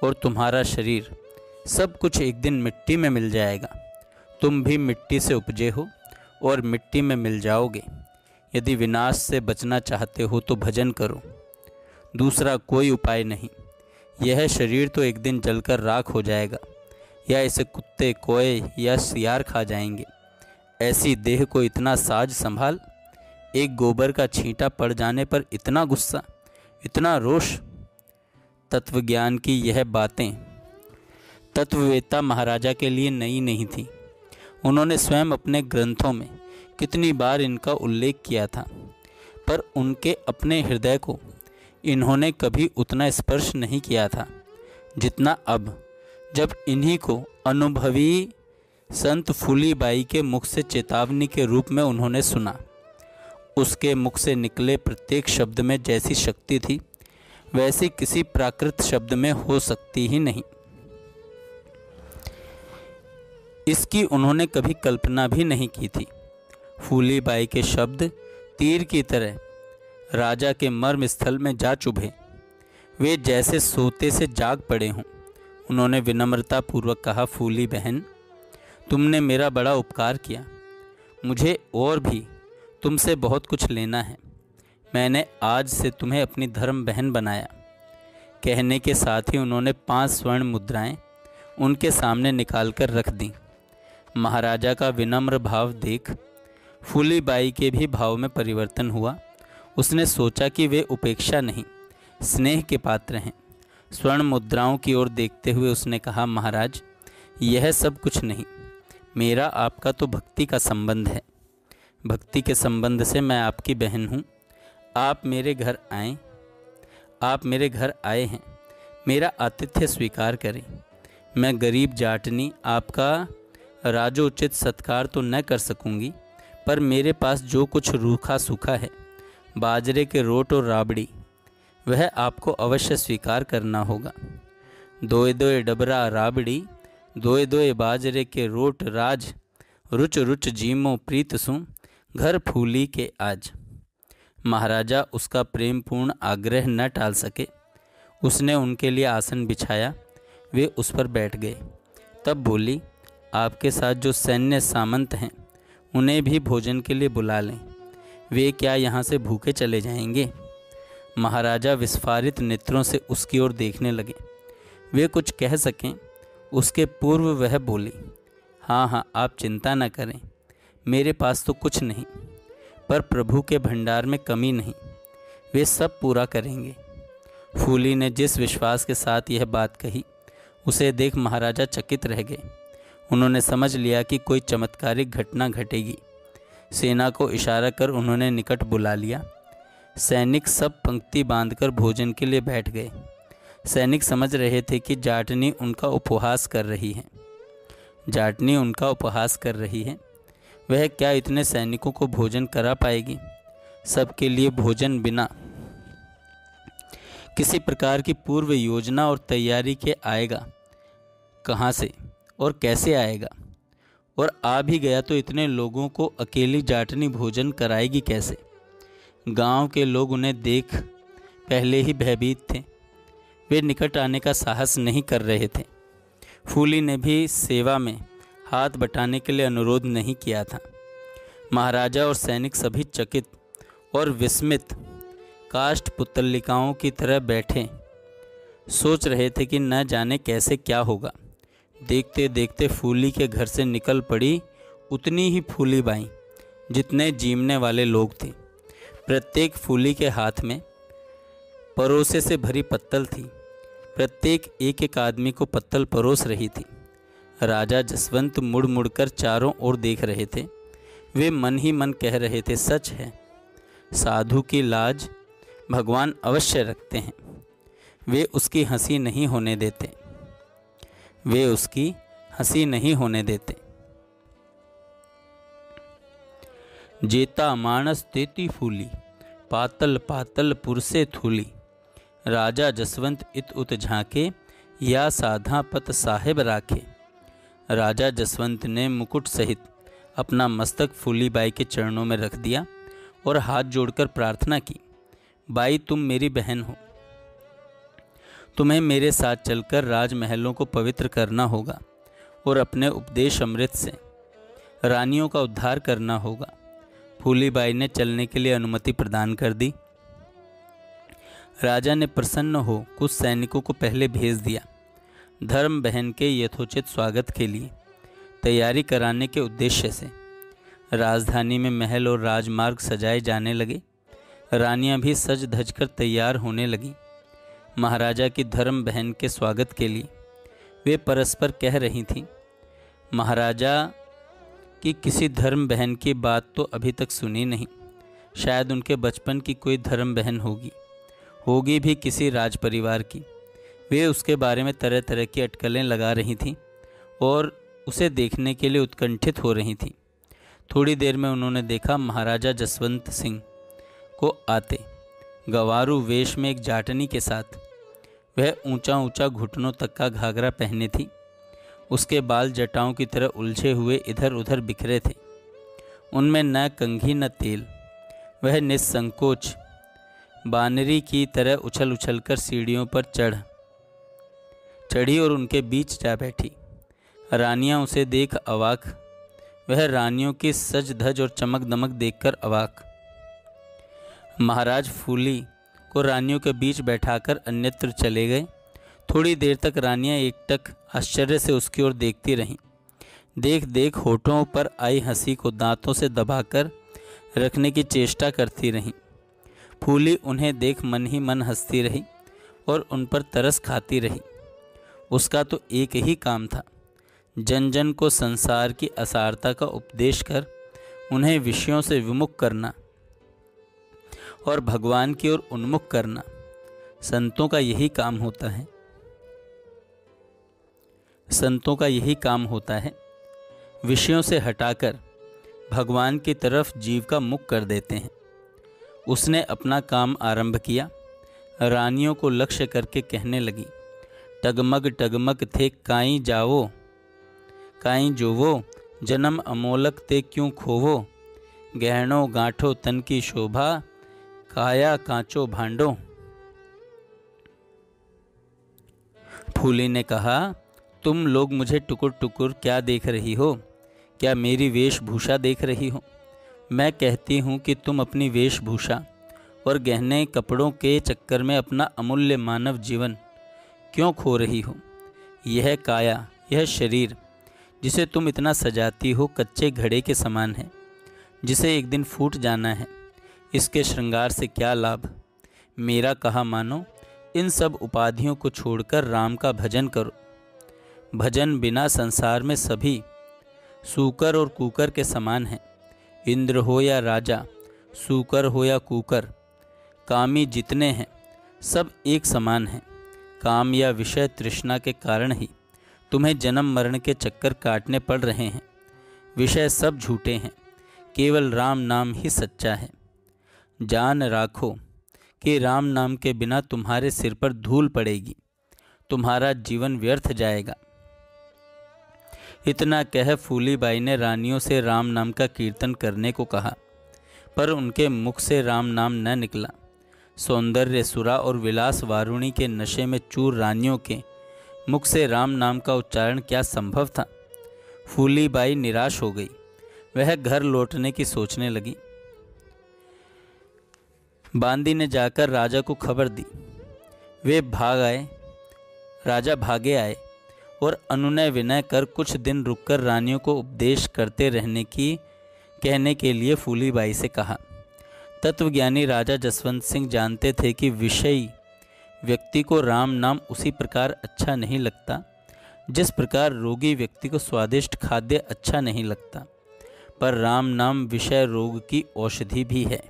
[SPEAKER 1] और तुम्हारा शरीर सब कुछ एक दिन मिट्टी में मिल जाएगा। तुम भी मिट्टी से उपजे हो और मिट्टी में मिल जाओगे। यदि विनाश से बचना चाहते हो तो भजन करो, दूसरा कोई उपाय नहीं। यह शरीर तो एक दिन जलकर राख हो जाएगा, या इसे कुत्ते, कोए या सियार खा जाएंगे। ऐसी देह को इतना साज संभाल, एक गोबर का छींटा पड़ जाने पर इतना गुस्सा, इतना रोष। तत्वज्ञान की यह बातें तत्ववेत्ता महाराजा के लिए नई नहीं थी। उन्होंने स्वयं अपने ग्रंथों में कितनी बार इनका उल्लेख किया था, पर उनके अपने हृदय को इन्होंने कभी उतना स्पर्श नहीं किया था जितना अब, जब इन्हीं को अनुभवी संत फूलीबाई के मुख से चेतावनी के रूप में उन्होंने सुना। उसके मुख से निकले प्रत्येक शब्द में जैसी शक्ति थी, वैसी किसी प्राकृत शब्द में हो सकती ही नहीं। इसकी उन्होंने कभी कल्पना भी नहीं की थी। फूलीबाई के शब्द तीर की तरह राजा के मर्म स्थल में जा चुभे। वे जैसे सोते से जाग पड़े हों। उन्होंने विनम्रता पूर्वक कहा, फूली बहन, तुमने मेरा बड़ा उपकार किया। मुझे और भी तुमसे बहुत कुछ लेना है। मैंने आज से तुम्हें अपनी धर्म बहन बनाया। कहने के साथ ही उन्होंने 5 स्वर्ण मुद्राएं उनके सामने निकाल कर रख दी। महाराजा का विनम्र भाव देख फूलीबाई के भी भाव में परिवर्तन हुआ। उसने सोचा कि वे उपेक्षा नहीं, स्नेह के पात्र हैं। स्वर्ण मुद्राओं की ओर देखते हुए उसने कहा, महाराज, यह सब कुछ नहीं, मेरा आपका तो भक्ति का संबंध है। भक्ति के संबंध से मैं आपकी बहन हूँ। आप मेरे घर आए हैं, मेरा आतिथ्य स्वीकार करें। मैं गरीब जाटनी आपका राजोचित सत्कार तो न कर सकूंगी, पर मेरे पास जो कुछ रूखा सूखा है, बाजरे के रोट और राबड़ी, वह आपको अवश्य स्वीकार करना होगा। दोए दोए डबरा राबड़ी, दोए दोए बाजरे के रोट राज, रुच रुच जीमो प्रीत सु, घर फूली के आज। महाराजा उसका प्रेमपूर्ण आग्रह न टाल सके। उसने उनके लिए आसन बिछाया। वे उस पर बैठ गए। तब बोली, आपके साथ जो सैन्य सामंत हैं उन्हें भी भोजन के लिए बुला लें। वे क्या यहाँ से भूखे चले जाएंगे? महाराजा विस्फारित नेत्रों से उसकी ओर देखने लगे। वे कुछ कह सकें उसके पूर्व वह बोली, हाँ, आप चिंता न करें, मेरे पास तो कुछ नहीं, पर प्रभु के भंडार में कमी नहीं, वे सब पूरा करेंगे। फूली ने जिस विश्वास के साथ यह बात कही, उसे देख महाराजा चकित रह गए। उन्होंने समझ लिया कि कोई चमत्कारिक घटना घटेगी। सेना को इशारा कर उन्होंने निकट बुला लिया। सैनिक सब पंक्ति बांधकर भोजन के लिए बैठ गए। सैनिक समझ रहे थे कि जाटनी उनका उपहास कर रही है। वह क्या इतने सैनिकों को भोजन करा पाएगी? सबके लिए भोजन बिना किसी प्रकार की पूर्व योजना और तैयारी के आएगा कहाँ से और कैसे आएगा? और आ भी गया तो इतने लोगों को अकेली जाटनी भोजन कराएगी कैसे? गांव के लोग उन्हें देख पहले ही भयभीत थे। वे निकट आने का साहस नहीं कर रहे थे। फूली ने भी सेवा में हाथ बटाने के लिए अनुरोध नहीं किया था। महाराजा और सैनिक सभी चकित और विस्मित काष्ठ पुतलिकाओं की तरह बैठे सोच रहे थे कि न जाने कैसे क्या होगा। देखते देखते फूली के घर से निकल पड़ी उतनी ही फूलीबाई जितने जीमने वाले लोग थे। प्रत्येक फूली के हाथ में परोसे से भरी पत्तल थी। प्रत्येक एक एक आदमी को पत्तल परोस रही थी। राजा जसवंत मुड़ मुड़कर चारों ओर देख रहे थे। वे मन ही मन कह रहे थे, सच है, साधु की लाज भगवान अवश्य रखते हैं। वे उसकी हंसी नहीं होने देते। जेता मानस तेती फूली, पातल पातल पुरसे थूली। राजा जसवंत इत उत झांके, या साधा पत साहेब राखे। राजा जसवंत ने मुकुट सहित अपना मस्तक फूलीबाई के चरणों में रख दिया और हाथ जोड़कर प्रार्थना की, बाई तुम मेरी बहन हो, तुम्हें मेरे साथ चलकर राजमहलों को पवित्र करना होगा और अपने उपदेश अमृत से रानियों का उद्धार करना होगा। फूलीबाई ने चलने के लिए अनुमति प्रदान कर दी। राजा ने प्रसन्न हो कुछ सैनिकों को पहले भेज दिया। धर्म बहन के यथोचित स्वागत के लिए तैयारी कराने के उद्देश्य से राजधानी में महल और राजमार्ग सजाए जाने लगे। रानियां भी सज धज कर तैयार होने लगीं। महाराजा की धर्म बहन के स्वागत के लिए वे परस्पर कह रही थीं, महाराजा की किसी धर्म बहन की बात तो अभी तक सुनी नहीं। शायद उनके बचपन की कोई धर्म बहन होगी भी किसी राज परिवार की। वे उसके बारे में तरह तरह की अटकलें लगा रही थीं और उसे देखने के लिए उत्कंठित हो रही थीं। थोड़ी देर में उन्होंने देखा महाराजा जसवंत सिंह को आते, गंवारू वेश में एक जाटनी के साथ। वह ऊंचा ऊंचा घुटनों तक का घाघरा पहने थी। उसके बाल जटाओं की तरह उलझे हुए इधर उधर बिखरे थे। उनमें न कंघी न तेल। वह निसंकोच बानरी की तरह उछल उछल कर सीढ़ियों पर चढ़ी और उनके बीच जा बैठी। रानियां उसे देख अवाक। वह रानियों की सज धज और चमक दमक देखकर अवाक। महाराज फूली को रानियों के बीच बैठाकर अन्यत्र चले गए। थोड़ी देर तक रानियां एकटक आश्चर्य से उसकी ओर देखती रहीं। देख देख होठों पर आई हंसी को दांतों से दबाकर रखने की चेष्टा करती रहीं। फूली उन्हें देख मन ही मन हंसती रही और उन पर तरस खाती रही। उसका तो एक ही काम था, जन जन को संसार की असारता का उपदेश कर उन्हें विषयों से विमुख करना और भगवान की ओर उन्मुख करना। संतों का यही काम होता है। संतों का यही काम होता है, विषयों से हटाकर भगवान की तरफ जीव का मुख कर देते हैं। उसने अपना काम आरंभ किया। रानियों को लक्ष्य करके कहने लगी, टगमग थे काई जावो, काई जोवो, जन्म अमोलक ते क्यों खोवो, गहनों गांठो तन की शोभा, काया कांचो भांडो। फूली ने कहा, तुम लोग मुझे टुकुर टुकुर क्या देख रही हो? क्या मेरी वेशभूषा देख रही हो? मैं कहती हूँ कि तुम अपनी वेशभूषा और गहने कपड़ों के चक्कर में अपना अमूल्य मानव जीवन क्यों खो रही हो? यह काया, यह शरीर जिसे तुम इतना सजाती हो कच्चे घड़े के समान है, जिसे एक दिन फूट जाना है। इसके श्रृंगार से क्या लाभ? मेरा कहा मानो, इन सब उपाधियों को छोड़कर राम का भजन करो। भजन बिना संसार में सभी सूकर और कूकर के समान हैं। इंद्र हो या राजा, सूकर हो या कूकर, कामी जितने हैं सब एक समान हैं। काम या विषय तृष्णा के कारण ही तुम्हें जन्म मरण के चक्कर काटने पड़ रहे हैं। विषय सब झूठे हैं, केवल राम नाम ही सच्चा है। जान राखो कि राम नाम के बिना तुम्हारे सिर पर धूल पड़ेगी, तुम्हारा जीवन व्यर्थ जाएगा। इतना कह फूलीबाई ने रानियों से राम नाम का कीर्तन करने को कहा, पर उनके मुख से राम नाम न निकला। सौंदर्य सुरा और विलास वारुणी के नशे में चूर रानियों के मुख से राम नाम का उच्चारण क्या संभव था? फूलीबाई निराश हो गई। वह घर लौटने की सोचने लगी। बांदी ने जाकर राजा को खबर दी। वे भाग आए। राजा भागे आए और अनुनय विनय कर कुछ दिन रुककर रानियों को उपदेश करते रहने की कहने के लिए फूलीबाई से कहा। तत्वज्ञानी राजा जसवंत सिंह जानते थे कि विषयी व्यक्ति को राम नाम उसी प्रकार अच्छा नहीं लगता जिस प्रकार रोगी व्यक्ति को स्वादिष्ट खाद्य अच्छा नहीं लगता, पर राम नाम विषय रोग की औषधि भी है।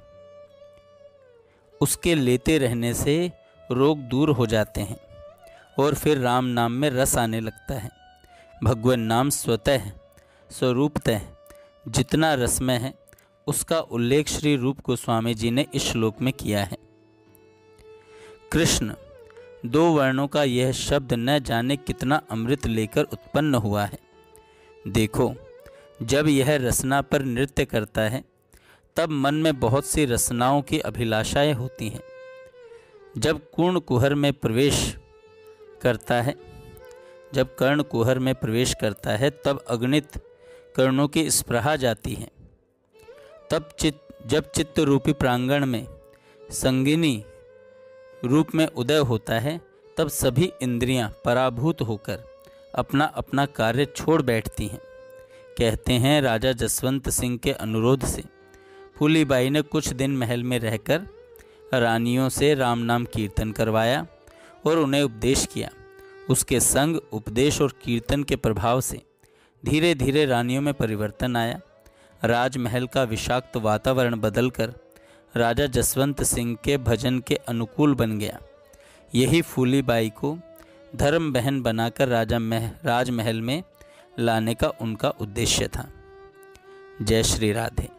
[SPEAKER 1] उसके लेते रहने से रोग दूर हो जाते हैं और फिर राम नाम में रस आने लगता है। भगवान नाम स्वतः स्वरूपतः जितना रसमय है, उसका उल्लेख श्री रूप गोस्वामी जी ने इस श्लोक में किया है। कृष्ण, दो वर्णों का यह शब्द न जाने कितना अमृत लेकर उत्पन्न हुआ है। देखो, जब यह रसना पर नृत्य करता है तब मन में बहुत सी रसनाओं की अभिलाषाएं होती हैं। जब कर्ण कुहर में प्रवेश करता है तब अगणित कर्णों की स्पृहा जाती है। जब चित्त रूपी प्रांगण में संगिनी रूप में उदय होता है तब सभी इंद्रियां पराभूत होकर अपना अपना कार्य छोड़ बैठती हैं। कहते हैं राजा जसवंत सिंह के अनुरोध से फूलीबाई ने कुछ दिन महल में रहकर रानियों से राम नाम कीर्तन करवाया और उन्हें उपदेश किया। उसके संग, उपदेश और कीर्तन के प्रभाव से धीरे धीरे रानियों में परिवर्तन आया। राजमहल का विषाक्त वातावरण बदलकर राजा जसवंत सिंह के भजन के अनुकूल बन गया। यही फूलीबाई को धर्म बहन बनाकर राजमहल में लाने का उनका उद्देश्य था। जय श्री राधे।